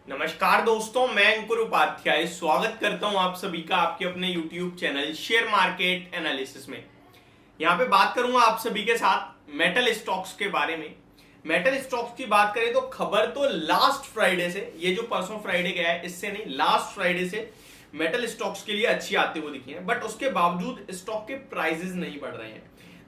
नमस्कार दोस्तों, मैं अंकुर उपाध्याय स्वागत करता हूं आप सभी का आपके अपने YouTube channel share market analysis में। यहां पे बात करूंगा आप सभी के साथ मेटल स्टॉक्स के बारे में। मेटल स्टॉक्स की बात करें तो खबर तो लास्ट फ्राइडे से, ये जो परसों फ्राइडे गया है इससे नहीं, लास्ट फ्राइडे से मेटल स्टॉक्स के लिए अच्छी आते हुए दिखी है। बट उसके बावजूद स्टॉक के प्राइसेस नहीं बढ़ रहे हैं।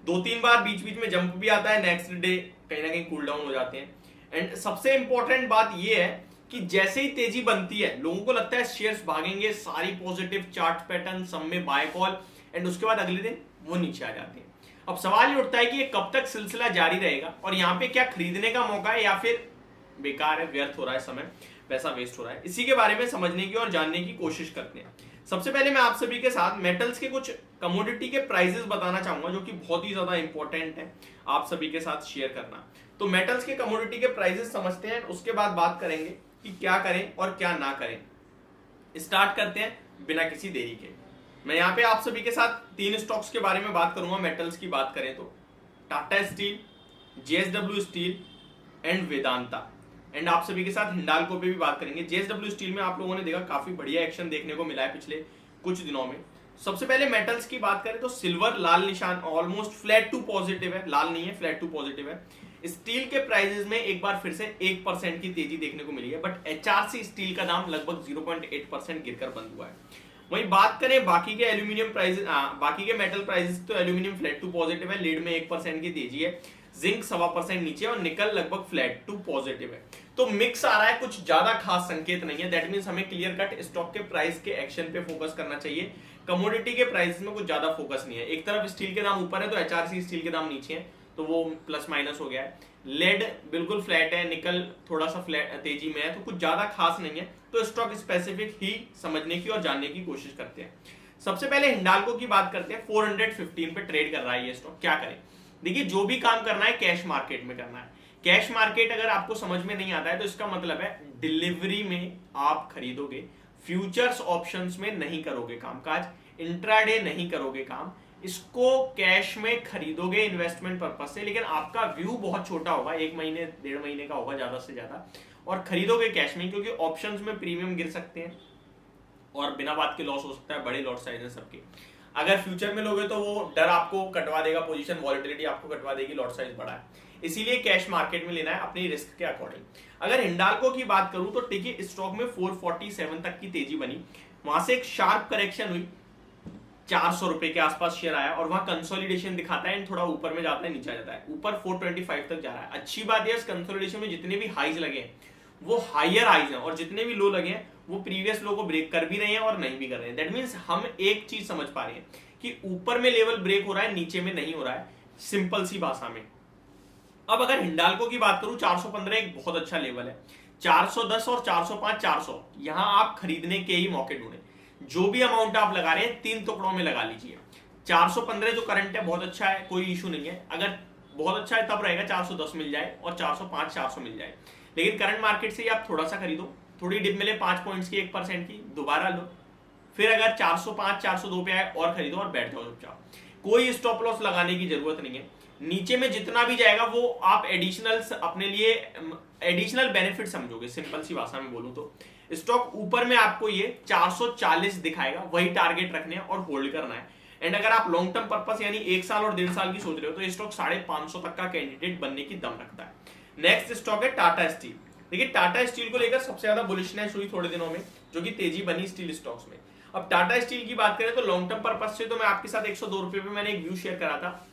2-3 बार बीच बीच में जंप भी आता है, नेक्स्ट डे कहीं ना कहीं कूल डाउन हो जाते हैं। एंड सबसे इंपॉर्टेंट बात यह है कि जैसे ही तेजी बनती है लोगों को लगता है शेयर्स भागेंगे, सारी पॉजिटिव चार्ट पैटर्न, सब में बाय कॉल, एंड उसके बाद अगले दिन वो नीचे आ जाते हैं। अब सवाल ये उठता है कि ये कब तक सिलसिला जारी रहेगा और यहाँ पे क्या खरीदने का मौका है या फिर बेकार है, व्यर्थ हो रहा है समय, पैसा वेस्ट हो रहा है। इसी के बारे में समझने की और जानने की कोशिश करते हैं। सबसे पहले मैं आप सभी के साथ मेटल्स के कुछ कमोडिटी के प्राइसेस बताना चाहूंगा जो कि बहुत ही ज्यादा इंपॉर्टेंट है आप सभी के साथ शेयर करना। तो मेटल्स के कमोडिटी के प्राइसेस समझते हैं, उसके बाद बात करेंगे कि क्या करें और क्या ना करें। स्टार्ट करते हैं बिना किसी देरी के। मैं यहाँ पे आप सभी के साथ 3 स्टॉक्स के बारे में बात करूंगा। मेटल्स की बात करें तो Tata steel, JSW steel and Vedanta, and आप सभी के साथ हिंडाल्को पे भी बात करेंगे। जेएसडब्ल्यू स्टील में आप लोगों ने देखा काफी बढ़िया एक्शन देखने को मिला है पिछले कुछ दिनों में। सबसे पहले मेटल्स की बात करें तो सिल्वर लाल निशान, ऑलमोस्ट फ्लैट टू पॉजिटिव है, लाल नहीं है, फ्लैट टू पॉजिटिव है। स्टील के प्राइसेस में एक बार फिर से 1% की तेजी देखने को मिली है, बट एचआरसी स्टील का दाम लगभग 0.8% गिरकर बंद हुआ है। वहीं बात करें बाकी के एल्यूमिनियम प्राइसेस, बाकी के मेटल प्राइसेस, तो एल्यूमिनियम फ्लैट टू पॉजिटिव है, लीड में 1% की तेजी है, जिंक 1.25% नीचे और निकल लगभग फ्लैट टू पॉजिटिव है। तो मिक्स आ रहा है, कुछ ज्यादा खास संकेत नहीं है। दैट मींस हमें क्लियर कट स्टॉक के प्राइस के एक्शन पे फोकस करना चाहिए। कमोडिटी के प्राइस में कुछ ज्यादा फोकस नहीं है। एक तरफ स्टील के दाम ऊपर है तो एचआरसी स्टील के दाम नीचे है, तो वो प्लस माइनस हो गया है। लेड बिल्कुल फ्लैट है, निकल थोड़ा सा फ्लैट तेजी में है, तो कुछ ज्यादा खास नहीं है। तो स्टॉक स्पेसिफिक ही समझने की और जानने की कोशिश करते हैं। सबसे पहले हिंडाल्को की बात करते हैं। 415 पे ट्रेड कर रहा है ये स्टॉक। क्या करें? देखिए, जो भी काम करना है कैश मार्केट में करना है। कैश मार्केट अगर आपको समझ में नहीं आता है तो इसका मतलब है डिलीवरी में आप खरीदोगे, फ्यूचर्स ऑप्शंस में नहीं करोगे कामकाज, इंट्राडे नहीं करोगे काम, इसको कैश में खरीदोगे इन्वेस्टमेंट पर्पस से। लेकिन आपका व्यू बहुत छोटा होगा, 1 महीने 1.5 महीने का होगा ज्यादा से ज्यादा, और खरीदोगे कैश में क्योंकि ऑप्शंस में प्रीमियम गिर सकते हैं और बिना बात के लॉस हो सकता है, बड़े लॉट साइज है सबके। अगर फ्यूचर में लोगे तो वो डर आपको कटवा देगा, पोजीशन वॉलिटिलिटी आपको कटवा देगी, लॉट साइज बड़ा है। इसीलिए कैश मार्केट में लेना है अपनी रिस्क के अकॉर्डिंग। अगर हिंडाल्को की बात करूं तो देखिए, स्टॉक में 447 तक की तेजी बनी, वहां से एक शार्प करेक्शन हुई, 400 रुपए के आसपास शेयर आया और वहां कंसोलिडेशन दिखाता है, थोड़ा ऊपर में जाता है, नीचे जाता है, ऊपर 425 तक जा रहा है। अच्छी बात है, इस कंसोलिडेशन में जितने भी हाईज लगे हैं वो हायर हाईज हैं और जितने भी लो लगे हैं वो प्रीवियस लो को ब्रेक कर भी रहे हैं और नहीं भी कर रहे हैं। दैट मींस हम एक चीज समझ पा रहे हैं कि ऊपर में लेवल ब्रेक हो रहा है, नीचे में नहीं हो रहा है, सिंपल सी भाषा में। अब अगर हिंडाल्को की बात करूं, 415 एक बहुत अच्छा लेवल है। 410 और 405, 400 यहां आप खरीदने के ही मौके ढूंढे। जो भी अमाउंट आप लगा रहे हैं 3 टुकड़ों में लगा लीजिए। 415 जो करंट है बहुत अच्छा है, कोई इशू नहीं है। अगर बहुत अच्छा है तब रहेगा 410 मिल जाए और 405 400 मिल जाए। लेकिन करंट मार्केट से आप थोड़ा सा खरीदो, थोड़ी डिप मिले 5 पॉइंट्स की, 1% की, दोबारा लो, फिर अगर 405 402 पे आए और खरीदो और बैठ जाओ चुपचाप। कोई स्टॉप लॉस लगाने की जरूरत नहीं है। नीचे में जितना भी जाएगा वो आप एडिशनल अपने लिए एडिशनल बेनिफिट समझोगे, सिंपल सी भाषा में बोलूं तो। स्टॉक ऊपर में आपको ये 440 दिखाएगा, वही टारगेट रखने और होल्ड करना है। एंड अगर आप लॉन्ग टर्म पर्पस यानी 1 साल और 1.5 साल की सोच रहे हो तो ये स्टॉक 550 तक का कैंडिडेट बनने की दम रखता है। नेक्स्ट स्टॉक है टाटा स्टील। देखिए, टाटा स्टील को लेकर सबसे ज्यादा बुलिशनेस हुई थोड़े दिनों में, जो कि तेजी बनी स्टील स्टॉक्स में। अब टाटा स्टील की बात करें तो लॉन्ग टर्म पर्पस से तो मैं आपके साथ 102 रुपए पे मैंने एक व्यू शेयर करा था,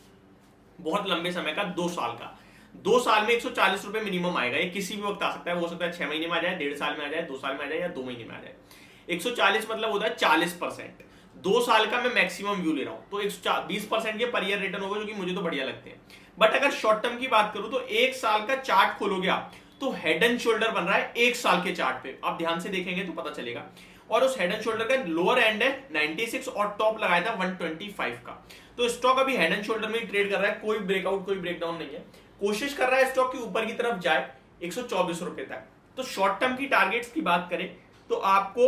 बहुत लंबे समय का, 2 साल का। 2 साल में 140 रुपए मिनिमम आएगा। ये किसी भी वक्त आ सकता है, हो सकता है 6 महीने में आ जाए, 1.5 साल में आ जाए, 2 साल में आ जाए या 2 महीने में आ जाए। 140 मतलब होता है 40%। 2 साल का मैं मैक्सिमम व्यू ले रहा हूं, तो 20% के पर ईयर रिटर्न होगा, जो कि मुझे तो बढ़िया लगते हैं। बट अगर शॉर्ट टर्म की बात करूं तो 1 साल का चार्ट खोलोगे आप तो हेड एंड शोल्डर बन रहा है 1 साल के चार्ट पे, आप ध्यान से देखेंगे तो पता चलेगा। और उस हेड एंड शोल्डर का लोअर एंड है 96 और टॉप लगाया था 125 का। तो स्टॉक अभी हेड एंड शोल्डर में ही ट्रेड कर रहा है, कोई ब्रेकआउट कोई ब्रेकडाउन नहीं है। कोशिश कर रहा है स्टॉक की ऊपर की तरफ जाए 124 रुपए तक। तो शॉर्ट टर्म की टारगेट्स की बात करें तो आपको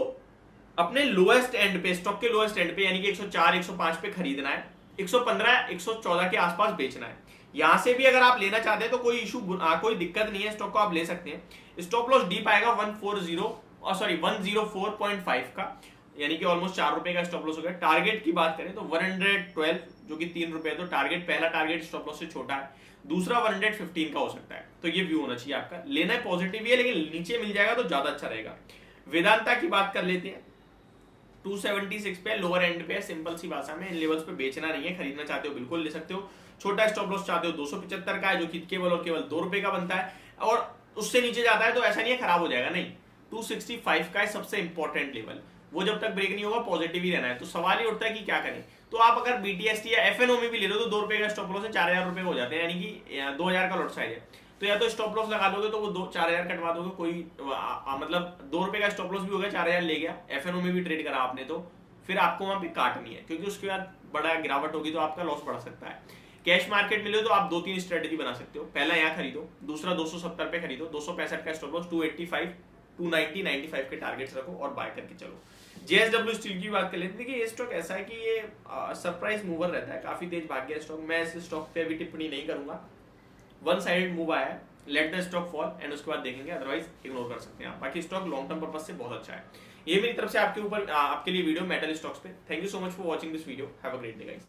अपने लोएस्ट एंड पे, स्टॉक के लोएस्ट एंड पे यानी कि 104 105 पे खरीदना है, 115 114 के आसपास बेचना है। यहां से भी अगर आप लेना चाहते हैं तो कोई इशू, कोई दिक्कत नहीं है, स्टॉक को आप ले सकते हैं। स्टॉप लॉस डीप आएगा 140 और सॉरी 104.5 का, यानी कि ऑलमोस्ट 4 रुपए का स्टॉप लॉस हो गया। टारगेट की बात करें तो 112 जो कि 3 रुपए, तो टारगेट, पहला टारगेट स्टॉप लॉस से छोटा है, दूसरा 115 का हो सकता है। तो ये व्यू होना चाहिए आपका। लेना है पॉजिटिव ही है, लेकिन नीचे मिल जाएगा तो ज्यादा अच्छा रहेगा। वेदांता की बात कर लेते हैं, 276 पे लोअर एंड पे है। सिंपल सी भाषा में इन लेवल्स पे बेचना नहीं है, खरीदना चाहते हो बिल्कुल ले सकते हो। छोटा स्टॉप लॉस चाहते हो 275 का है, जो कि केवल और केवल 2 रुपए का बनता है, और उससे नीचे जाता है तो ऐसा नहीं है खराब हो जाएगा, नहीं। 265 का है सबसे इंपॉर्टेंट लेवल, वो जब तक ब्रेक नहीं होगा पॉजिटिव ही रहना है। तो सवाल ही उठता है कि क्या करें। तो आप अगर बीटीएसटी या एफएनओ में भी ले लो तो 2 रुपए का स्टॉप लॉस है, 4000 रुपए हो जाते हैं, यानी कि 2000 का लॉट साइज है। तो या तो स्टॉप लॉस लगा दोगे तो वो 4000 कटवा दोगे, कोई मतलब 2 रुपए का स्टॉप लॉस भी हो गया, 4000 ले गया, एफएनओ में भी ट्रेड करा आपने, तो फिर आपको वहां पे काटनी है, क्योंकि उसके बाद बड़ा गिरावट होगी तो आपका लॉस बढ़ सकता है। कैश मार्केट में लो तो आप 2-3 स्ट्रेटेजी बना सकते हो। पहला यहाँ खरीदो, दूसरा 270 पे खरीदो, 265 का स्टॉप लॉस, 285, 290, 95 के टारगेट्स रखो और बाय करके चलो। जेएसडब्ल्यू स्टील की बात कर लेते हैं। देखिए ये स्टॉक ऐसा है कि ये सरप्राइज मूवर रहता है, काफी तेज भाग गया स्टॉक। मैं इस स्टॉक पे भी टिप्पणी नहीं करूंगा, वन साइडेड मूव आया है, let the stock fall and उसके बाद देखेंगे, अदरवाइज इग्नोर कर सकते हैं आप। बाकी स्टॉक लॉन्ग टर्म पर्पस से बहुत अच्छा है। ये मेरी तरफ से आपके लिए वीडियो मेटल स्टॉक्स पे। Thank you so much for watching this video, have a great day guys.